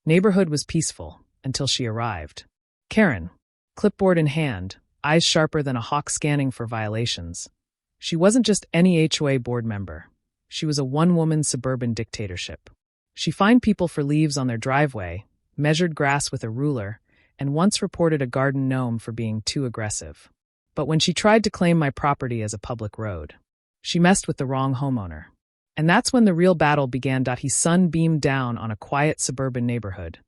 Neighborhood was peaceful, until she arrived. Karen, clipboard in hand, eyes sharper than a hawk scanning for violations. She wasn't just any HOA board member. She was a one-woman suburban dictatorship. She fined people for leaves on their driveway, measured grass with a ruler, and once reported a garden gnome for being too aggressive. But when she tried to claim my property as a public road, she messed with the wrong homeowner. And that's when the real battle began. He sun-beamed down on a quiet suburban neighborhood,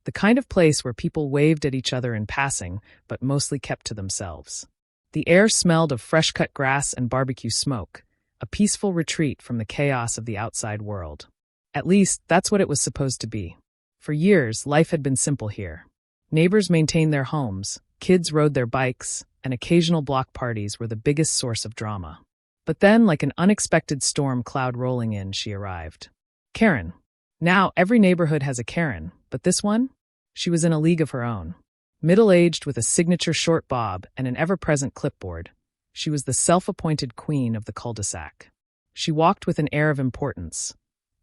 the kind of place where people waved at each other in passing, but mostly kept to themselves. The air smelled of fresh-cut grass and barbecue smoke, a peaceful retreat from the chaos of the outside world. At least, that's what it was supposed to be. For years, life had been simple here. Neighbors maintained their homes, kids rode their bikes, and occasional block parties were the biggest source of drama. But then, like an unexpected storm cloud rolling in, she arrived. Karen. Now, every neighborhood has a Karen, but this one? She was in a league of her own. Middle-aged with a signature short bob and an ever-present clipboard, she was the self-appointed queen of the cul-de-sac. She walked with an air of importance,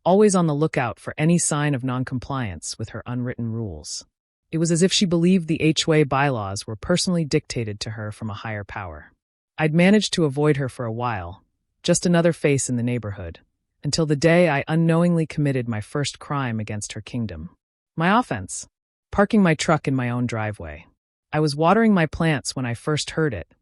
always on the lookout for any sign of noncompliance with her unwritten rules. It was as if she believed the HOA bylaws were personally dictated to her from a higher power. I'd managed to avoid her for a while, just another face in the neighborhood, until the day I unknowingly committed my first crime against her kingdom. My offense: parking my truck in my own driveway. I was watering my plants when I first heard it,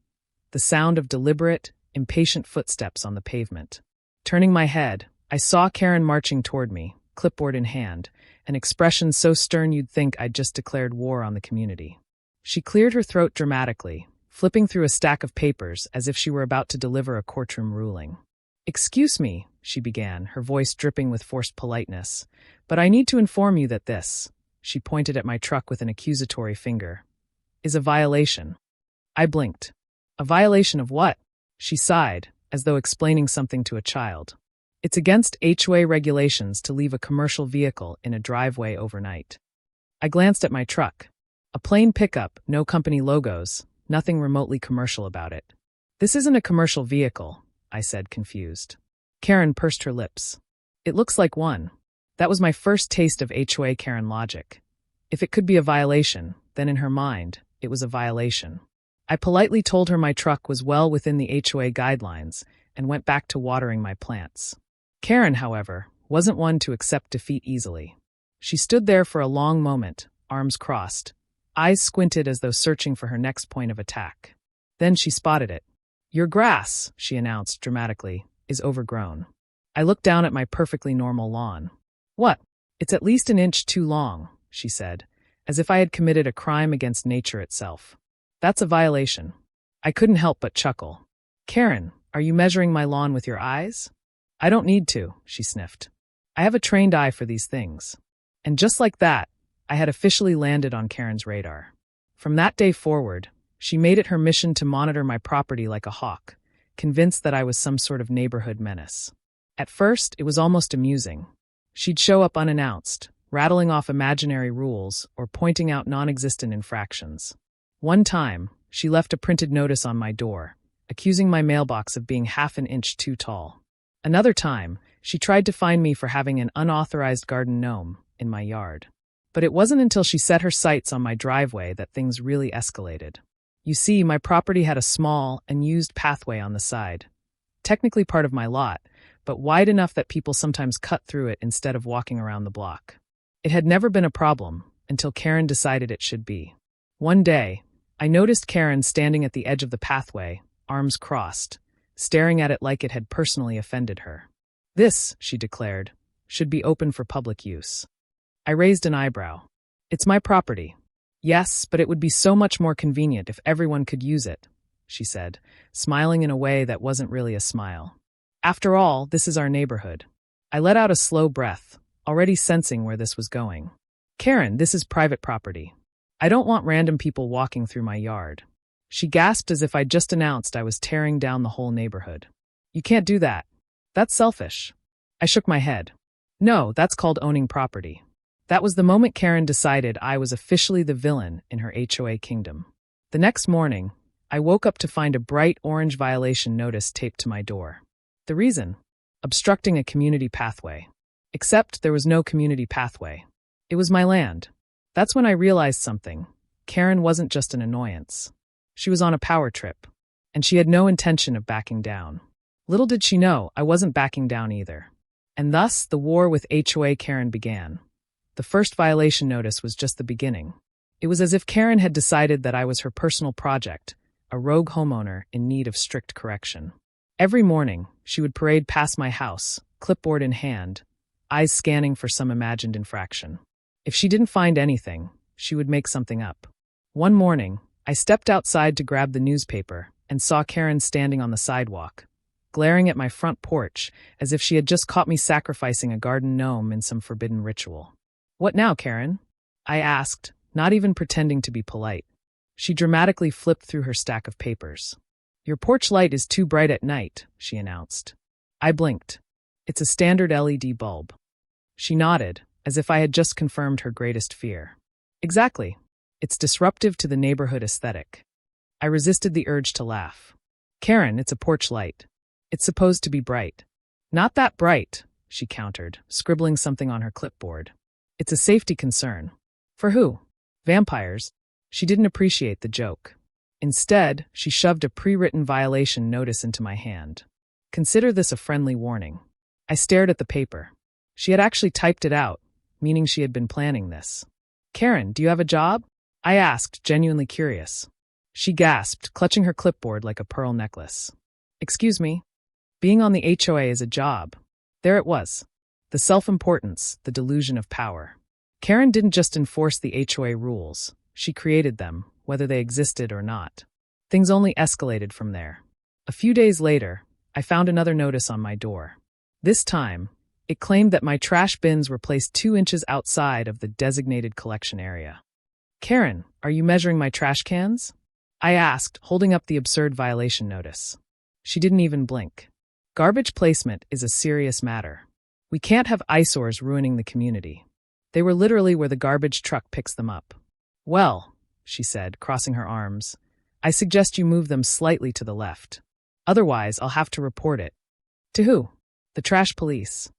the sound of deliberate, impatient footsteps on the pavement. Turning my head, I saw Karen marching toward me, clipboard in hand, an expression so stern you'd think I'd just declared war on the community. She cleared her throat dramatically, flipping through a stack of papers as if she were about to deliver a courtroom ruling. "Excuse me," she began, her voice dripping with forced politeness, "but I need to inform you that this," she pointed at my truck with an accusatory finger, "is a violation." I blinked. "A violation of what?" She sighed, as though explaining something to a child. "It's against HOA regulations to leave a commercial vehicle in a driveway overnight." I glanced at my truck. A plain pickup, no company logos, nothing remotely commercial about it. "This isn't a commercial vehicle," I said, confused. Karen pursed her lips. "It looks like one." That was my first taste of HOA Karen logic. If it could be a violation, then in her mind, it was a violation. I politely told her my truck was well within the HOA guidelines and went back to watering my plants. Karen, however, wasn't one to accept defeat easily. She stood there for a long moment, arms crossed, eyes squinted as though searching for her next point of attack. Then she spotted it. "Your grass," she announced dramatically, "is overgrown." I looked down at my perfectly normal lawn. "What? It's at least an inch too long," she said, as if I had committed a crime against nature itself. "That's a violation." I couldn't help but chuckle. "Karen, are you measuring my lawn with your eyes?" "I don't need to," she sniffed. "I have a trained eye for these things." And just like that, I had officially landed on Karen's radar. From that day forward, she made it her mission to monitor my property like a hawk, convinced that I was some sort of neighborhood menace. At first, it was almost amusing. She'd show up unannounced, rattling off imaginary rules or pointing out non-existent infractions. One time, she left a printed notice on my door, accusing my mailbox of being half an inch too tall. Another time, she tried to fine me for having an unauthorized garden gnome in my yard. But it wasn't until she set her sights on my driveway that things really escalated. You see, my property had a small, unused pathway on the side. Technically part of my lot, but wide enough that people sometimes cut through it instead of walking around the block. It had never been a problem, until Karen decided it should be. One day, I noticed Karen standing at the edge of the pathway, arms crossed, staring at it like it had personally offended her. "This," she declared, "should be open for public use." I raised an eyebrow. "It's my property." "Yes, but it would be so much more convenient if everyone could use it," she said, smiling in a way that wasn't really a smile. "After all, this is our neighborhood." I let out a slow breath, already sensing where this was going. "Karen, this is private property. I don't want random people walking through my yard." She gasped as if I'd just announced I was tearing down the whole neighborhood. "You can't do that. That's selfish." I shook my head. "No, that's called owning property." That was the moment Karen decided I was officially the villain in her HOA kingdom. The next morning, I woke up to find a bright orange violation notice taped to my door. The reason? Obstructing a community pathway. Except there was no community pathway. It was my land. That's when I realized something. Karen wasn't just an annoyance. She was on a power trip, and she had no intention of backing down. Little did she know I wasn't backing down either. And thus, the war with HOA Karen began. The first violation notice was just the beginning. It was as if Karen had decided that I was her personal project, a rogue homeowner in need of strict correction. Every morning, she would parade past my house, clipboard in hand, eyes scanning for some imagined infraction. If she didn't find anything, she would make something up. One morning, I stepped outside to grab the newspaper and saw Karen standing on the sidewalk, glaring at my front porch as if she had just caught me sacrificing a garden gnome in some forbidden ritual. "What now, Karen?" I asked, not even pretending to be polite. She dramatically flipped through her stack of papers. "Your porch light is too bright at night," she announced. I blinked. "It's a standard LED bulb." She nodded, as if I had just confirmed her greatest fear. "Exactly. It's disruptive to the neighborhood aesthetic." I resisted the urge to laugh. "Karen, it's a porch light. It's supposed to be bright." "Not that bright," she countered, scribbling something on her clipboard. "It's a safety concern." "For who? Vampires?" She didn't appreciate the joke. Instead, she shoved a pre-written violation notice into my hand. "Consider this a friendly warning." I stared at the paper. She had actually typed it out, meaning she had been planning this. "Karen, do you have a job?" I asked, genuinely curious. She gasped, clutching her clipboard like a pearl necklace. "Excuse me? Being on the HOA is a job." There it was. The self-importance, the delusion of power. Karen didn't just enforce the HOA rules. She created them, whether they existed or not. Things only escalated from there. A few days later, I found another notice on my door. This time, it claimed that my trash bins were placed 2 inches outside of the designated collection area. "Karen, are you measuring my trash cans?" I asked, holding up the absurd violation notice. She didn't even blink. Garbage placement is a serious matter. We can't have eyesores ruining the community. They were literally where the garbage truck picks them up. "Well," she said, crossing her arms, "I suggest you move them slightly to the left. Otherwise, I'll have to report it." "To who?" "The trash police."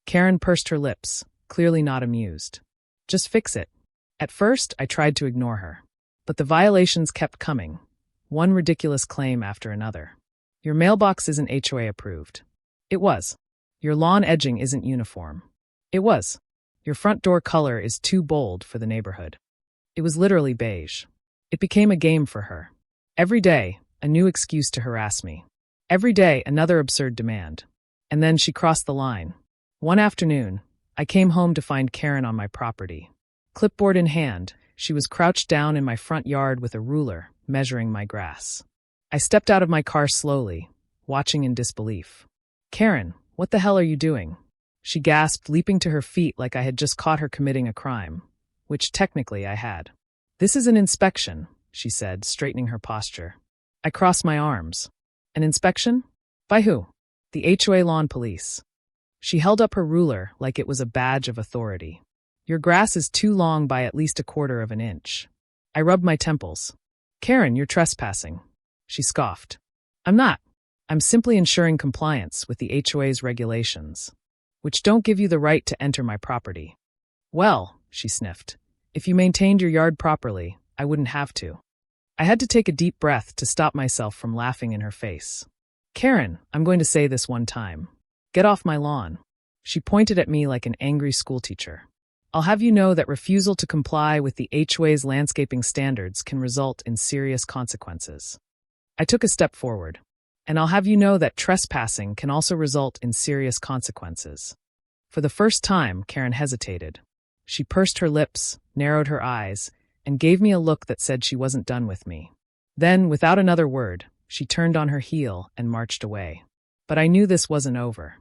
Karen pursed her lips, clearly not amused. "Just fix it." At first, I tried to ignore her. But the violations kept coming, one ridiculous claim after another. "Your mailbox isn't HOA approved." It was. "Your lawn edging isn't uniform." It was. "Your front door color is too bold for the neighborhood." It was literally beige. It became a game for her. Every day, a new excuse to harass me. Every day, another absurd demand. And then she crossed the line. One afternoon, I came home to find Karen on my property. Clipboard in hand, she was crouched down in my front yard with a ruler, measuring my grass. I stepped out of my car slowly, watching in disbelief. "Karen, what the hell are you doing?" She gasped, leaping to her feet like I had just caught her committing a crime, which technically I had. "This is an inspection," she said, straightening her posture. I crossed my arms. "An inspection? By who?" "The HOA lawn police." She held up her ruler like it was a badge of authority. "Your grass is too long by at least 1/4 of an inch." I rubbed my temples. "Karen, you're trespassing." She scoffed. "I'm not. I'm simply ensuring compliance with the HOA's regulations, which don't give you the right to enter my property." "Well," she sniffed, "if you maintained your yard properly, I wouldn't have to." I had to take a deep breath to stop myself from laughing in her face. "Karen, I'm going to say this one time. Get off my lawn." She pointed at me like an angry schoolteacher. "I'll have you know that refusal to comply with the HOA's landscaping standards can result in serious consequences." I took a step forward. "And I'll have you know that trespassing can also result in serious consequences." For the first time, Karen hesitated. She pursed her lips, narrowed her eyes, and gave me a look that said she wasn't done with me. Then, without another word, she turned on her heel and marched away. But I knew this wasn't over.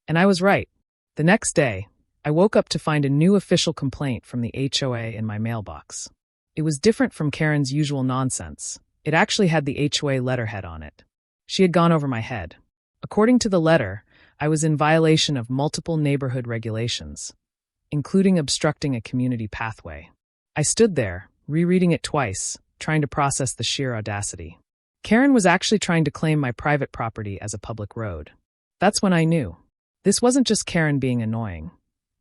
And I was right. The next day, I woke up to find a new official complaint from the HOA in my mailbox. It was different from Karen's usual nonsense. It actually had the HOA letterhead on it. She had gone over my head. According to the letter, I was in violation of multiple neighborhood regulations, including obstructing a community pathway. I stood there, rereading it twice, trying to process the sheer audacity. Karen was actually trying to claim my private property as a public road. That's when I knew. This wasn't just Karen being annoying.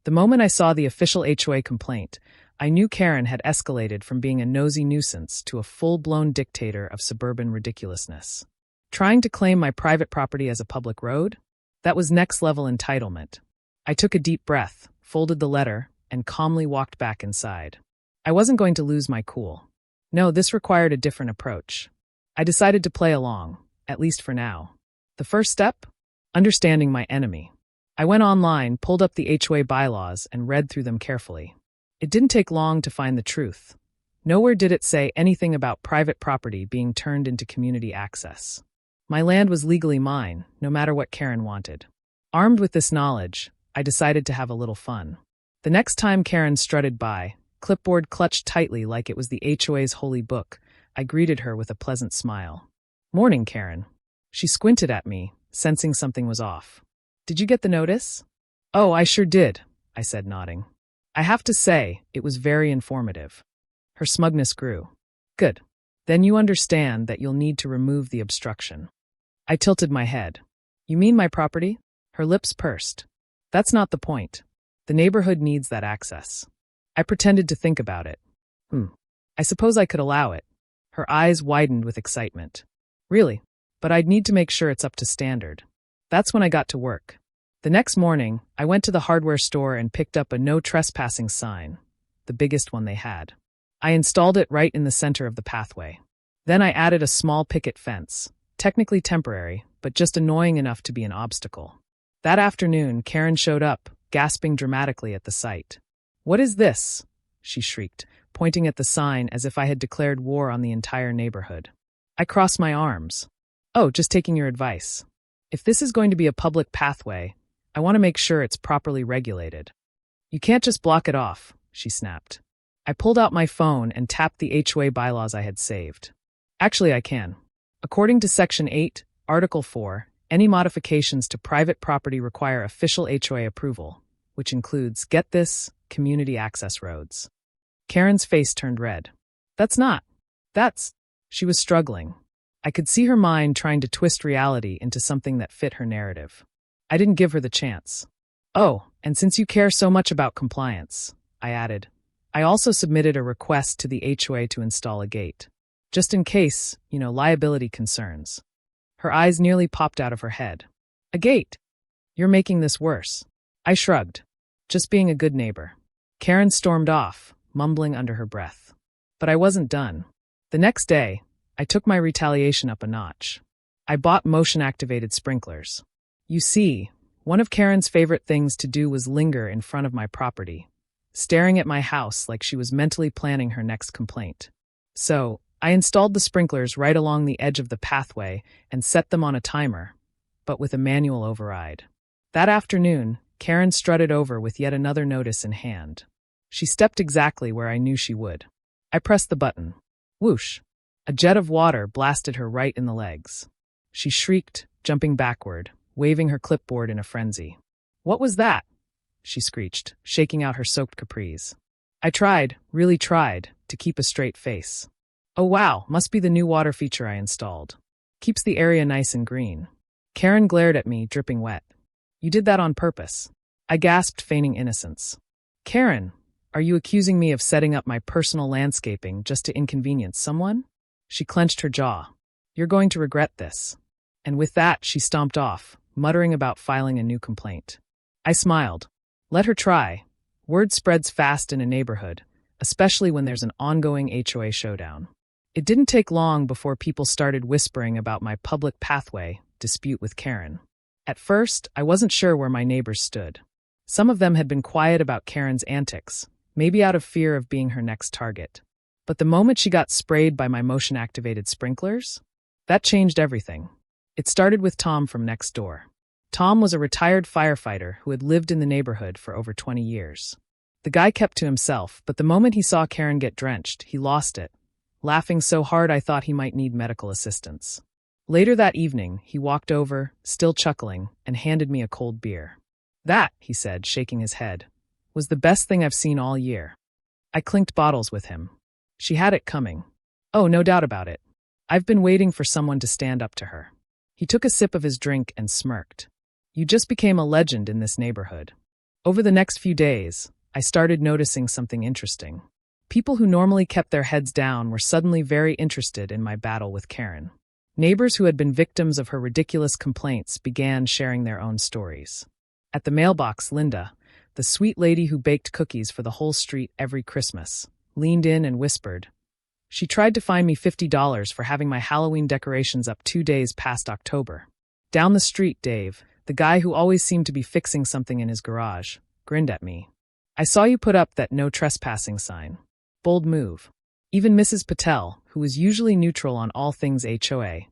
The moment I saw the official HOA complaint, I knew Karen had escalated from being a nosy nuisance to a full-blown dictator of suburban ridiculousness. Trying to claim my private property as a public road? That was next-level entitlement. I took a deep breath, folded the letter, and calmly walked back inside. I wasn't going to lose my cool. No, this required a different approach. I decided to play along, at least for now. The first step? Understanding my enemy. I went online, pulled up the HOA bylaws, and read through them carefully. It didn't take long to find the truth. Nowhere did it say anything about private property being turned into community access. My land was legally mine, no matter what Karen wanted. Armed with this knowledge, I decided to have a little fun. The next time Karen strutted by, clipboard clutched tightly like it was the HOA's holy book, I greeted her with a pleasant smile. "Morning, Karen." She squinted at me, sensing something was off. "Did you get the notice?" "Oh, I sure did," I said, nodding. "I have to say, it was very informative." Her smugness grew. "Good. Then you understand that you'll need to remove the obstruction." I tilted my head. "You mean my property?" Her lips pursed. "That's not the point. The neighborhood needs that access." I pretended to think about it. I suppose I could allow it." Her eyes widened with excitement. "Really? But I'd need to make sure it's up to standard." That's when I got to work. The next morning, I went to the hardware store and picked up a no trespassing sign, the biggest one they had. I installed it right in the center of the pathway. Then I added a small picket fence, technically temporary, but just annoying enough to be an obstacle. That afternoon, Karen showed up, gasping dramatically at the sight. "What is this?" she shrieked, pointing at the sign as if I had declared war on the entire neighborhood. I crossed my arms. "Oh, just taking your advice. If this is going to be a public pathway, I want to make sure it's properly regulated." "You can't just block it off," she snapped. I pulled out my phone and tapped the HOA bylaws I had saved. "Actually, I can. According to Section 8, Article 4, any modifications to private property require official HOA approval, which includes, get this, community access roads." Karen's face turned red. That's... She was struggling. I could see her mind trying to twist reality into something that fit her narrative. I didn't give her the chance. "Oh, and since you care so much about compliance," I added, "I also submitted a request to the HOA to install a gate. Just in case, liability concerns." Her eyes nearly popped out of her head. "A gate? You're making this worse." I shrugged. "Just being a good neighbor." Karen stormed off, mumbling under her breath. But I wasn't done. The next day, I took my retaliation up a notch. I bought motion-activated sprinklers. You see, one of Karen's favorite things to do was linger in front of my property, staring at my house like she was mentally planning her next complaint. So, I installed the sprinklers right along the edge of the pathway and set them on a timer, but with a manual override. That afternoon, Karen strutted over with yet another notice in hand. She stepped exactly where I knew she would. I pressed the button. Whoosh! A jet of water blasted her right in the legs. She shrieked, jumping backward, waving her clipboard in a frenzy. "What was that?" she screeched, shaking out her soaked capris. I tried, really tried, to keep a straight face. "Oh wow, must be the new water feature I installed. Keeps the area nice and green." Karen glared at me, dripping wet. "You did that on purpose." I gasped, feigning innocence. "Karen, are you accusing me of setting up my personal landscaping just to inconvenience someone?" She clenched her jaw. "You're going to regret this." And with that, she stomped off, muttering about filing a new complaint. I smiled. Let her try. Word spreads fast in a neighborhood, especially when there's an ongoing HOA showdown. It didn't take long before people started whispering about my public pathway dispute with Karen. At first, I wasn't sure where my neighbors stood. Some of them had been quiet about Karen's antics, maybe out of fear of being her next target. But the moment she got sprayed by my motion-activated sprinklers, that changed everything. It started with Tom from next door. Tom was a retired firefighter who had lived in the neighborhood for over 20 years. The guy kept to himself, but the moment he saw Karen get drenched, he lost it, laughing so hard I thought he might need medical assistance. Later that evening, he walked over, still chuckling, and handed me a cold beer. "That," he said, shaking his head, "was the best thing I've seen all year." I clinked bottles with him. She had it coming. Oh, no doubt about it. I've been waiting for someone to stand up to her. He took a sip of his drink and smirked. "You just became a legend in this neighborhood." Over the next few days, I started noticing something interesting. People who normally kept their heads down were suddenly very interested in my battle with Karen. Neighbors who had been victims of her ridiculous complaints began sharing their own stories. At the mailbox, Linda, the sweet lady who baked cookies for the whole street every Christmas, leaned in and whispered. She tried to fine me $50 for having my Halloween decorations up 2 days past October. Down the street, Dave, the guy who always seemed to be fixing something in his garage, grinned at me. I saw you put up that no trespassing sign. Bold move. Even Mrs. Patel, who was usually neutral on all things HOA,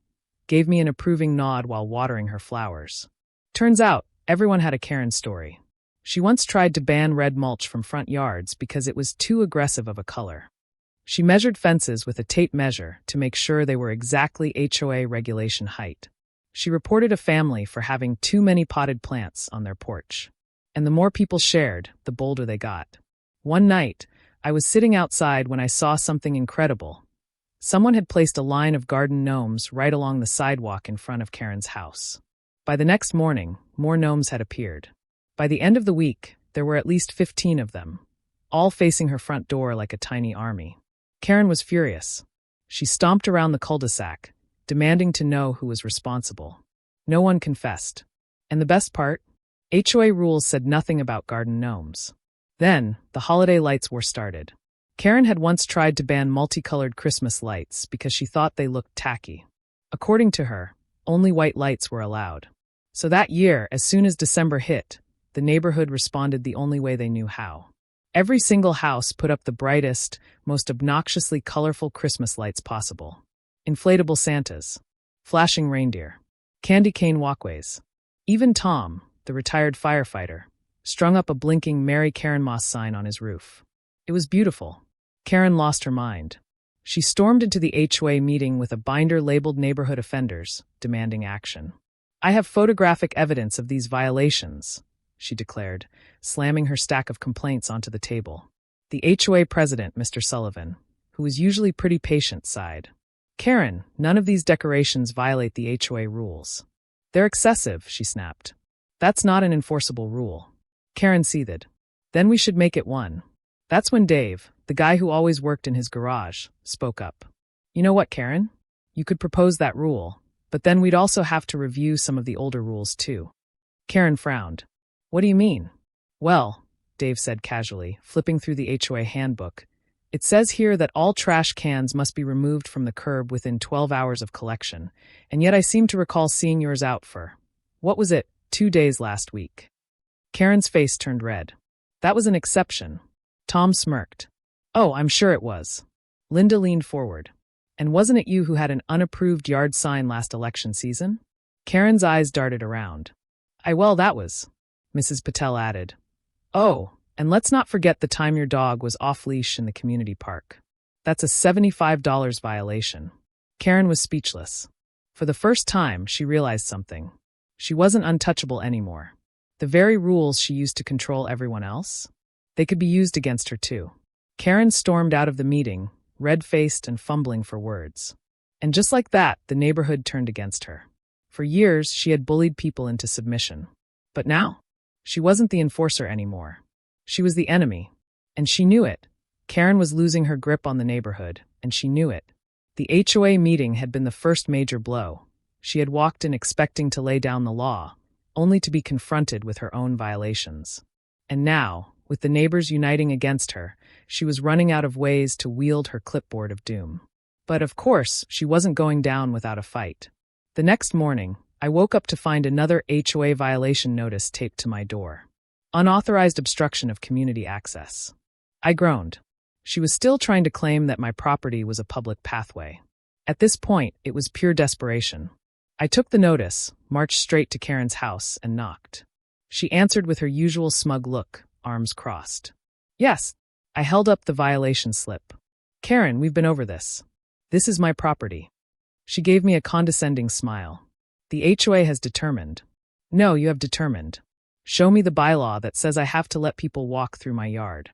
gave me an approving nod while watering her flowers. Turns out, everyone had a Karen story. She once tried to ban red mulch from front yards because it was too aggressive of a color. She measured fences with a tape measure to make sure they were exactly HOA regulation height. She reported a family for having too many potted plants on their porch. And the more people shared, the bolder they got. One night, I was sitting outside when I saw something incredible. Someone had placed a line of garden gnomes right along the sidewalk in front of Karen's house. By the next morning, more gnomes had appeared. By the end of the week, there were at least 15 of them, all facing her front door like a tiny army. Karen was furious. She stomped around the cul-de-sac, demanding to know who was responsible. No one confessed. And the best part? HOA rules said nothing about garden gnomes. Then, the holiday lights were started. Karen had once tried to ban multicolored Christmas lights because she thought they looked tacky. According to her, only white lights were allowed. So that year, as soon as December hit, the neighborhood responded the only way they knew how. Every single house put up the brightest, most obnoxiously colorful Christmas lights possible. Inflatable Santas, flashing reindeer, candy cane walkways. Even Tom, the retired firefighter, strung up a blinking Mary Karen Moss sign on his roof. It was beautiful. Karen lost her mind. She stormed into the HOA meeting with a binder labeled neighborhood offenders, demanding action. I have photographic evidence of these violations, she declared, slamming her stack of complaints onto the table. The HOA president, Mr. Sullivan, who was usually pretty patient, sighed. Karen, none of these decorations violate the HOA rules. They're excessive, she snapped. That's not an enforceable rule. Karen seethed. Then we should make it one. That's when Dave, the guy who always worked in his garage, spoke up. You know what, Karen? You could propose that rule, but then we'd also have to review some of the older rules too. Karen frowned. What do you mean? Well, Dave said casually, flipping through the HOA handbook, it says here that all trash cans must be removed from the curb within 12 hours of collection, and yet I seem to recall seeing yours out for, what was it, 2 days last week. Karen's face turned red. That was an exception. Tom smirked. Oh, I'm sure it was. Linda leaned forward. And wasn't it you who had an unapproved yard sign last election season? Karen's eyes darted around. Well, that was, Mrs. Patel added. Oh, and let's not forget the time your dog was off-leash in the community park. That's a $75 violation. Karen was speechless. For the first time, she realized something. She wasn't untouchable anymore. The very rules she used to control everyone else? They could be used against her too. Karen stormed out of the meeting, red-faced and fumbling for words. And just like that, the neighborhood turned against her. For years, she had bullied people into submission. But now, she wasn't the enforcer anymore. She was the enemy. And she knew it. Karen was losing her grip on the neighborhood, and she knew it. The HOA meeting had been the first major blow. She had walked in expecting to lay down the law, only to be confronted with her own violations. And now, with the neighbors uniting against her, she was running out of ways to wield her clipboard of doom. But of course, she wasn't going down without a fight. The next morning, I woke up to find another HOA violation notice taped to my door. Unauthorized obstruction of community access. I groaned. She was still trying to claim that my property was a public pathway. At this point, it was pure desperation. I took the notice, marched straight to Karen's house, and knocked. She answered with her usual smug look, arms crossed. Yes. I held up the violation slip. Karen, we've been over this. This is my property. She gave me a condescending smile. The HOA has determined. No, you have determined. Show me the bylaw that says I have to let people walk through my yard.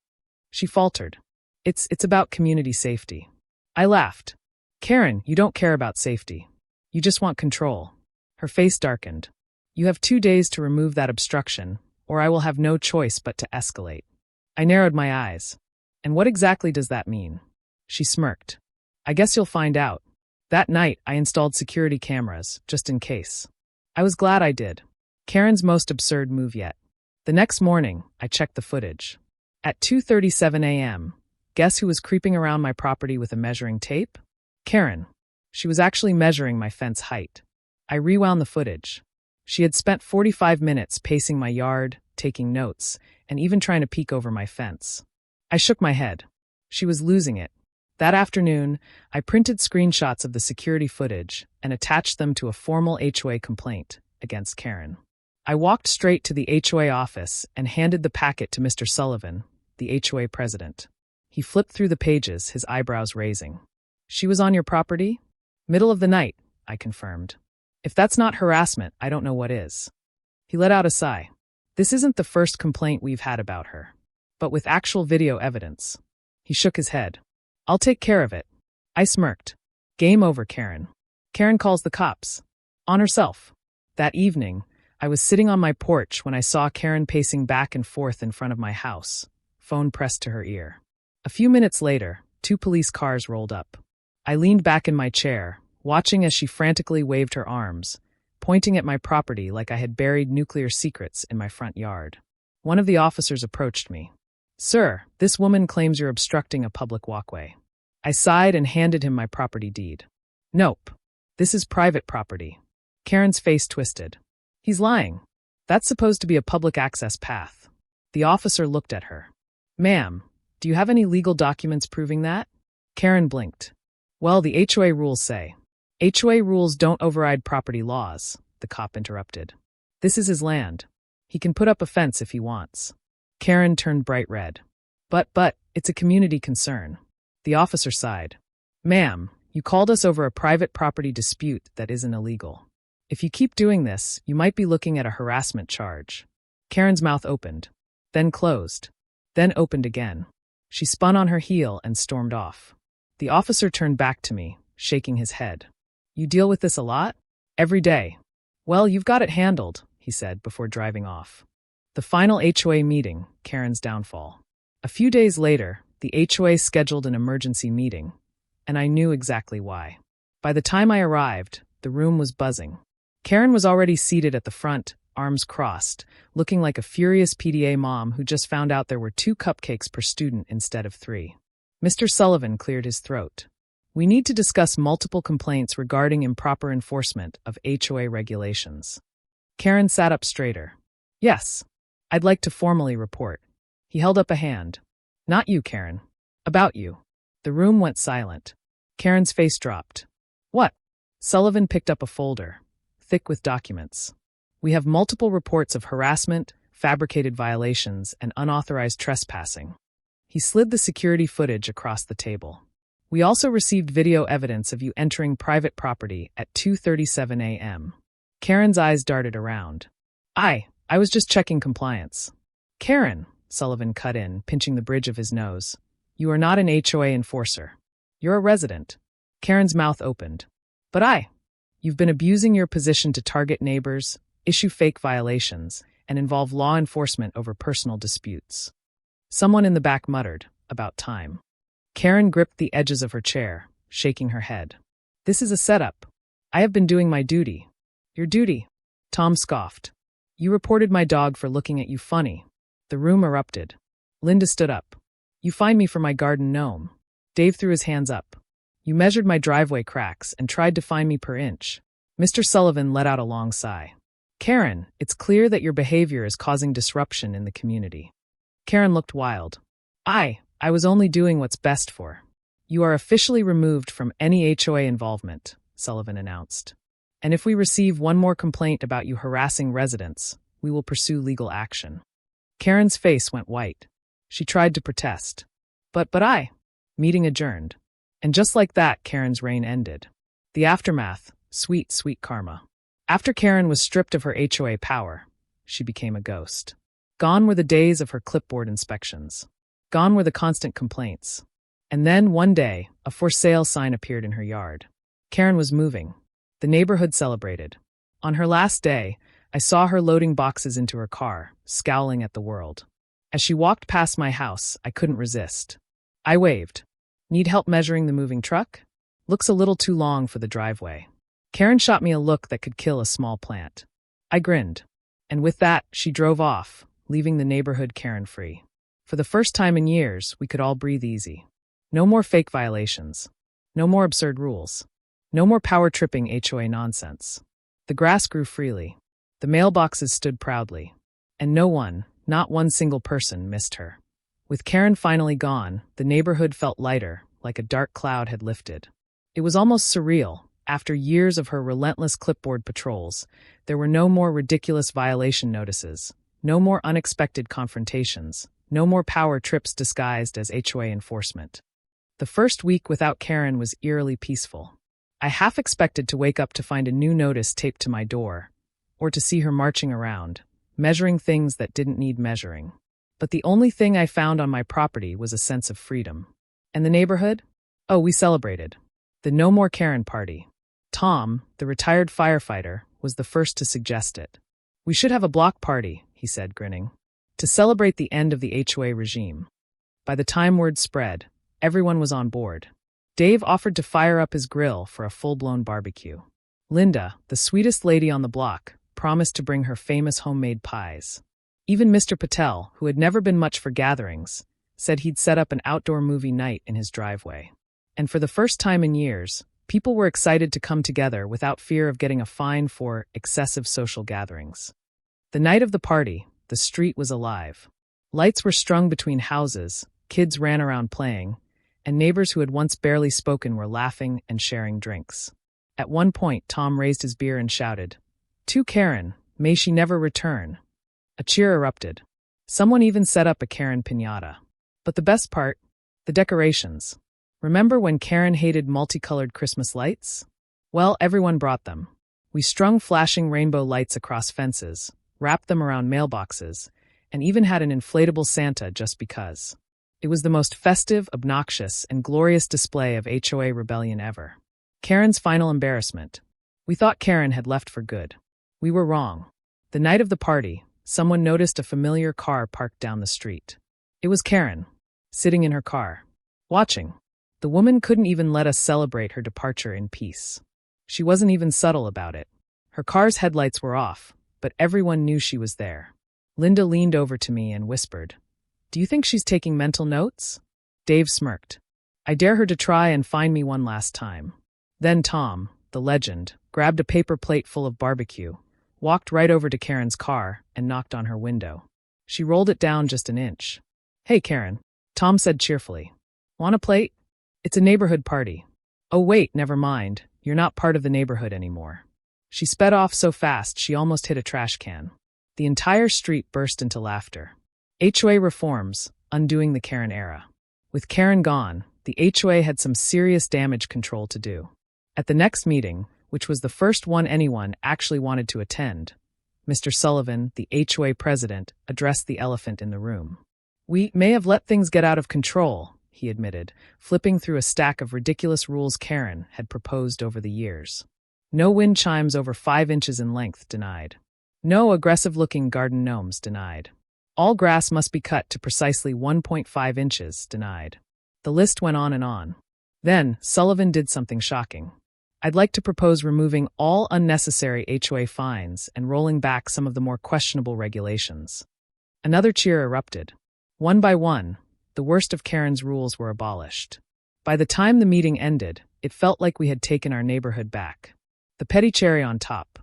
She faltered. It's about community safety. I laughed. Karen, you don't care about safety. You just want control. Her face darkened. You have 2 days to remove that obstruction, or I will have no choice but to escalate. I narrowed my eyes. And what exactly does that mean? She smirked. I guess you'll find out. That night, I installed security cameras, just in case. I was glad I did. Karen's most absurd move yet. The next morning, I checked the footage. At 2:37 a.m., guess who was creeping around my property with a measuring tape? Karen. She was actually measuring my fence height. I rewound the footage. She had spent 45 minutes pacing my yard, taking notes, and even trying to peek over my fence. I shook my head. She was losing it. That afternoon, I printed screenshots of the security footage and attached them to a formal HOA complaint against Karen. I walked straight to the HOA office and handed the packet to Mr. Sullivan, the HOA president. He flipped through the pages, his eyebrows raising. She was on your property? Middle of the night, I confirmed. If that's not harassment, I don't know what is. He let out a sigh. This isn't the first complaint we've had about her, but with actual video evidence. He shook his head. I'll take care of it. I smirked. Game over, Karen. Karen calls the cops. On herself. That evening, I was sitting on my porch when I saw Karen pacing back and forth in front of my house, phone pressed to her ear. A few minutes later, 2 police cars rolled up. I leaned back in my chair, watching as she frantically waved her arms, pointing at my property like I had buried nuclear secrets in my front yard. One of the officers approached me. Sir, this woman claims you're obstructing a public walkway. I sighed and handed him my property deed. Nope. This is private property. Karen's face twisted. He's lying. That's supposed to be a public access path. The officer looked at her. Ma'am, do you have any legal documents proving that? Karen blinked. Well, the HOA rules say. HOA rules don't override property laws, the cop interrupted. This is his land. He can put up a fence if he wants. Karen turned bright red. But, it's a community concern. The officer sighed. Ma'am, you called us over a private property dispute that isn't illegal. If you keep doing this, you might be looking at a harassment charge. Karen's mouth opened, then closed, then opened again. She spun on her heel and stormed off. The officer turned back to me, shaking his head. You deal with this a lot? Every day. Well, you've got it handled, he said before driving off. The final HOA meeting, Karen's downfall. A few days later, the HOA scheduled an emergency meeting, and I knew exactly why. By the time I arrived, the room was buzzing. Karen was already seated at the front, arms crossed, looking like a furious PTA mom who just found out there were 2 cupcakes per student instead of 3. Mr. Sullivan cleared his throat. We need to discuss multiple complaints regarding improper enforcement of HOA regulations. Karen sat up straighter. Yes, I'd like to formally report. He held up a hand. Not you, Karen. About you. The room went silent. Karen's face dropped. What? Sullivan picked up a folder, thick with documents. We have multiple reports of harassment, fabricated violations, and unauthorized trespassing. He slid the security footage across the table. We also received video evidence of you entering private property at 2:37 a.m. Karen's eyes darted around. I was just checking compliance. Karen, Sullivan cut in, pinching the bridge of his nose. You are not an HOA enforcer. You're a resident. Karen's mouth opened. But you've been abusing your position to target neighbors, issue fake violations, and involve law enforcement over personal disputes. Someone in the back muttered, about time. Karen gripped the edges of her chair, shaking her head. This is a setup. I have been doing my duty. Your duty? Tom scoffed. You reported my dog for looking at you funny. The room erupted. Linda stood up. You fined me for my garden gnome. Dave threw his hands up. You measured my driveway cracks and tried to fine me per inch. Mr. Sullivan let out a long sigh. Karen, it's clear that your behavior is causing disruption in the community. Karen looked wild. I was only doing what's best for. You are officially removed from any HOA involvement, Sullivan announced. And if we receive one more complaint about you harassing residents, we will pursue legal action. Karen's face went white. She tried to protest. But meeting adjourned. And just like that, Karen's reign ended. The aftermath, sweet, sweet karma. After Karen was stripped of her HOA power, she became a ghost. Gone were the days of her clipboard inspections. Gone were the constant complaints. And then, one day, a for sale sign appeared in her yard. Karen was moving. The neighborhood celebrated. On her last day, I saw her loading boxes into her car, scowling at the world. As she walked past my house, I couldn't resist. I waved. Need help measuring the moving truck? Looks a little too long for the driveway. Karen shot me a look that could kill a small plant. I grinned. And with that, she drove off, leaving the neighborhood Karen-free. For the first time in years, we could all breathe easy. No more fake violations. No more absurd rules. No more power-tripping HOA nonsense. The grass grew freely. The mailboxes stood proudly. And no one, not one single person, missed her. With Karen finally gone, the neighborhood felt lighter, like a dark cloud had lifted. It was almost surreal. After years of her relentless clipboard patrols, there were no more ridiculous violation notices, no more unexpected confrontations, no more power trips disguised as HOA enforcement. The first week without Karen was eerily peaceful. I half expected to wake up to find a new notice taped to my door, or to see her marching around, measuring things that didn't need measuring. But the only thing I found on my property was a sense of freedom. And the neighborhood? Oh, we celebrated. The No More Karen party. Tom, the retired firefighter, was the first to suggest it. We should have a block party, he said, grinning, to celebrate the end of the HOA regime. By the time word spread, everyone was on board. Dave offered to fire up his grill for a full-blown barbecue. Linda, the sweetest lady on the block, promised to bring her famous homemade pies. Even Mr. Patel, who had never been much for gatherings, said he'd set up an outdoor movie night in his driveway. And for the first time in years, people were excited to come together without fear of getting a fine for excessive social gatherings. The night of the party, the street was alive. Lights were strung between houses, kids ran around playing, and neighbors who had once barely spoken were laughing and sharing drinks. At one point, Tom raised his beer and shouted, "To Karen, may she never return." A cheer erupted. Someone even set up a Karen piñata. But the best part? The decorations. Remember when Karen hated multicolored Christmas lights? Well, everyone brought them. We strung flashing rainbow lights across fences, wrapped them around mailboxes, and even had an inflatable Santa just because. It was the most festive, obnoxious, and glorious display of HOA rebellion ever. Karen's final embarrassment. We thought Karen had left for good. We were wrong. The night of the party, someone noticed a familiar car parked down the street. It was Karen, sitting in her car, watching. The woman couldn't even let us celebrate her departure in peace. She wasn't even subtle about it. Her car's headlights were off, but everyone knew she was there. Linda leaned over to me and whispered, "Do you think she's taking mental notes?" Dave smirked. "I dare her to try and find me one last time." Then Tom, the legend, grabbed a paper plate full of barbecue, walked right over to Karen's car, and knocked on her window. She rolled it down just an inch. "Hey, Karen," Tom said cheerfully. "Want a plate? It's a neighborhood party." "Oh wait, never mind. You're not part of the neighborhood anymore." She sped off so fast she almost hit a trash can. The entire street burst into laughter. HOA reforms, undoing the Karen era. With Karen gone, the HOA had some serious damage control to do. At the next meeting, which was the first one anyone actually wanted to attend, Mr. Sullivan, the HOA president, addressed the elephant in the room. "We may have let things get out of control," he admitted, flipping through a stack of ridiculous rules Karen had proposed over the years. No wind chimes over 5 inches in length, denied. No aggressive-looking garden gnomes, denied. All grass must be cut to precisely 1.5 inches, denied. The list went on and on. Then, Sullivan did something shocking. "I'd like to propose removing all unnecessary HOA fines and rolling back some of the more questionable regulations." Another cheer erupted. One by one, the worst of Karen's rules were abolished. By the time the meeting ended, it felt like we had taken our neighborhood back. The petty cherry on top.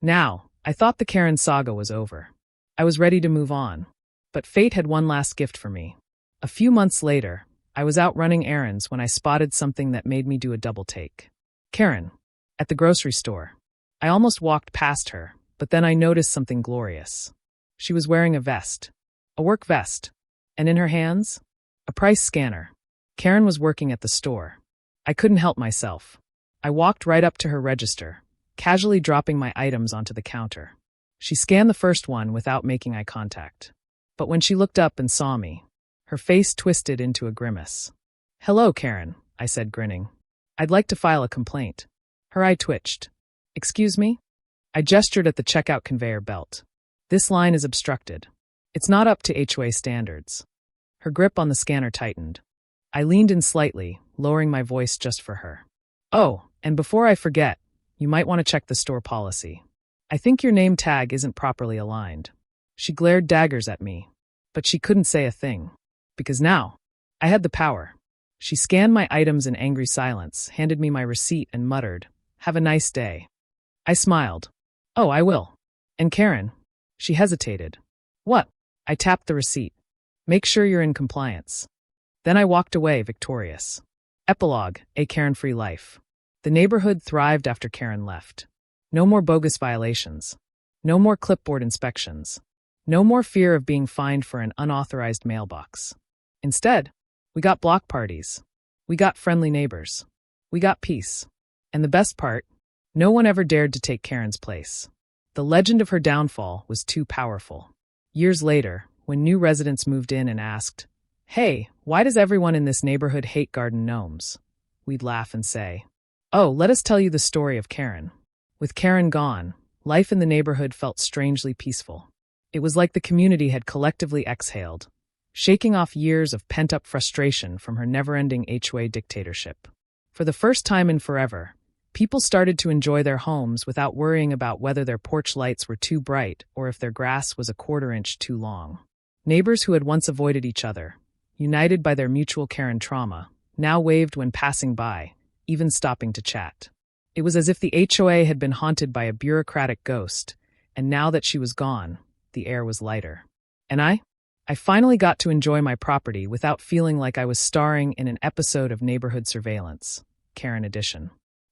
Now, I thought the Karen saga was over. I was ready to move on. But fate had one last gift for me. A few months later, I was out running errands when I spotted something that made me do a double take. Karen, at the grocery store. I almost walked past her, but then I noticed something glorious. She was wearing a vest. A work vest. And in her hands, a price scanner. Karen was working at the store. I couldn't help myself. I walked right up to her register, casually dropping my items onto the counter. She scanned the first one without making eye contact. But when she looked up and saw me, her face twisted into a grimace. "Hello, Karen," I said, grinning. "I'd like to file a complaint." Her eye twitched. "Excuse me?" I gestured at the checkout conveyor belt. This line is obstructed. It's not up to HOA standards. Her grip on the scanner tightened. I leaned in slightly, lowering my voice just for her. Oh, and before I forget, you might want to check the store policy. I think your name tag isn't properly aligned. She glared daggers at me, but she couldn't say a thing. Because now, I had the power. She scanned my items in angry silence, handed me my receipt and muttered, "Have a nice day." I smiled. "Oh, I will." "And Karen?" She hesitated. "What?" I tapped the receipt. "Make sure you're in compliance." Then I walked away victorious. Epilogue, a Karen-free life. The neighborhood thrived after Karen left. No more bogus violations. No more clipboard inspections. No more fear of being fined for an unauthorized mailbox. Instead, we got block parties. We got friendly neighbors. We got peace. And the best part, no one ever dared to take Karen's place. The legend of her downfall was too powerful. Years later, when new residents moved in and asked, "Hey, why does everyone in this neighborhood hate garden gnomes?" we'd laugh and say, "Oh, let us tell you the story of Karen." With Karen gone, life in the neighborhood felt strangely peaceful. It was like the community had collectively exhaled, shaking off years of pent-up frustration from her never-ending HOA dictatorship. For the first time in forever, people started to enjoy their homes without worrying about whether their porch lights were too bright or if their grass was a quarter-inch too long. Neighbors who had once avoided each other, united by their mutual Karen trauma, now waved when passing by, even stopping to chat. It was as if the HOA had been haunted by a bureaucratic ghost, and now that she was gone, the air was lighter. And I finally got to enjoy my property without feeling like I was starring in an episode of Neighborhood Surveillance, Karen Edition.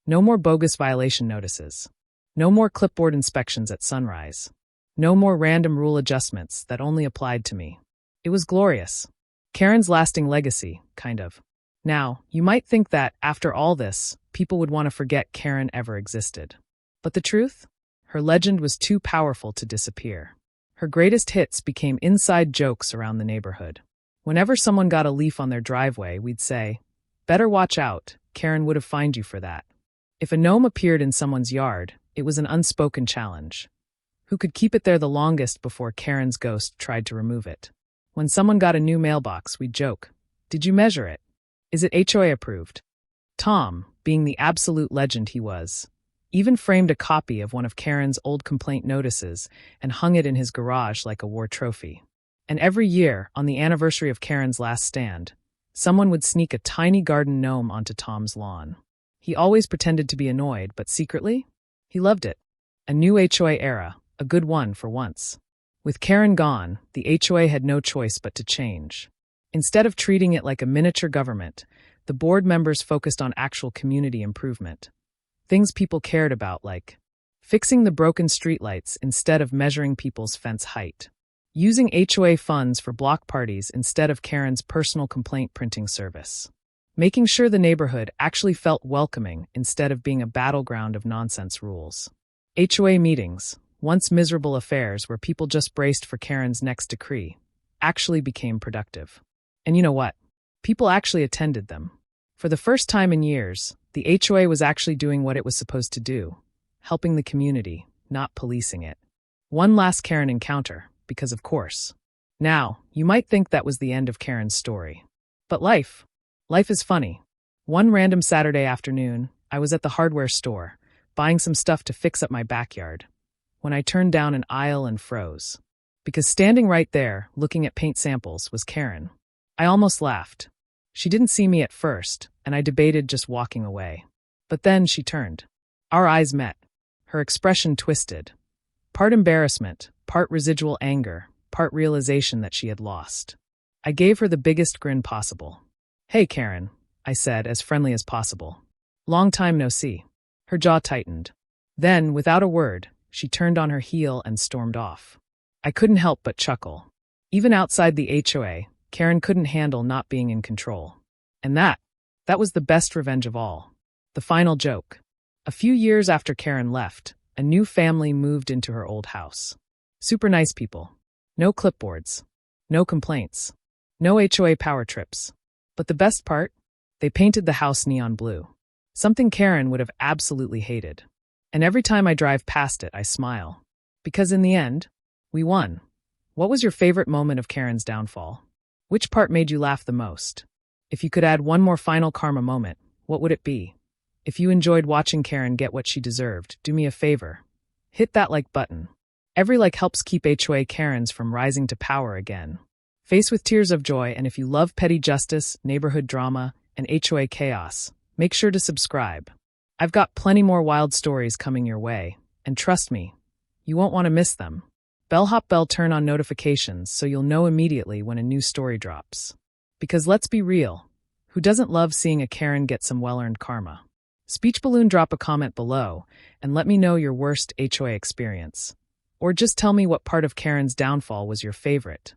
No more bogus violation notices. No more clipboard inspections at sunrise. No more random rule adjustments that only applied to me. It was glorious. Karen's lasting legacy, kind of. Now, you might think that, after all this, people would want to forget Karen ever existed. But the truth? Her legend was too powerful to disappear. Her greatest hits became inside jokes around the neighborhood. Whenever someone got a leaf on their driveway, we'd say, "Better watch out, Karen would have fined you for that." If a gnome appeared in someone's yard, it was an unspoken challenge. Who could keep it there the longest before Karen's ghost tried to remove it? When someone got a new mailbox, we'd joke, "Did you measure it? Is it HOA approved?" Tom, being the absolute legend he was, even framed a copy of one of Karen's old complaint notices and hung it in his garage like a war trophy. And every year, on the anniversary of Karen's last stand, someone would sneak a tiny garden gnome onto Tom's lawn. He always pretended to be annoyed, but secretly, he loved it. A new HOA era, a good one for once. With Karen gone, the HOA had no choice but to change. Instead of treating it like a miniature government, the board members focused on actual community improvement. Things people cared about, like fixing the broken streetlights instead of measuring people's fence height, using HOA funds for block parties instead of Karen's personal complaint printing service, making sure the neighborhood actually felt welcoming instead of being a battleground of nonsense rules. HOA meetings, once miserable affairs where people just braced for Karen's next decree, actually became productive. And you know what? People actually attended them. For the first time in years, the HOA was actually doing what it was supposed to do, helping the community, not policing it. One last Karen encounter, because of course. Now, you might think that was the end of Karen's story. But life is funny. One random Saturday afternoon, I was at the hardware store, buying some stuff to fix up my backyard, when I turned down an aisle and froze. Because standing right there, looking at paint samples, was Karen. I almost laughed. She didn't see me at first, and I debated just walking away. But then she turned. Our eyes met. Her expression twisted. Part embarrassment, part residual anger, part realization that she had lost. I gave her the biggest grin possible. "Hey, Karen," I said, as friendly as possible. "Long time no see." Her jaw tightened. Then, without a word, she turned on her heel and stormed off. I couldn't help but chuckle. Even outside the HOA, Karen couldn't handle not being in control. And that was the best revenge of all. The final joke. A few years after Karen left, a new family moved into her old house. Super nice people. No clipboards. No complaints. No HOA power trips. But the best part? They painted the house neon blue. Something Karen would have absolutely hated. And every time I drive past it, I smile. Because in the end, we won. What was your favorite moment of Karen's downfall? Which part made you laugh the most? If you could add one more final karma moment, what would it be? If you enjoyed watching Karen get what she deserved, do me a favor. Hit that like button. Every like helps keep HOA Karens from rising to power again. Face with tears of joy, and if you love petty justice, neighborhood drama, and HOA chaos, make sure to subscribe. I've got plenty more wild stories coming your way, and trust me, you won't want to miss them. Bellhop bell turn on notifications so you'll know immediately when a new story drops. Because let's be real, who doesn't love seeing a Karen get some well-earned karma? Speech balloon, drop a comment below and let me know your worst HOA experience. Or just tell me what part of Karen's downfall was your favorite.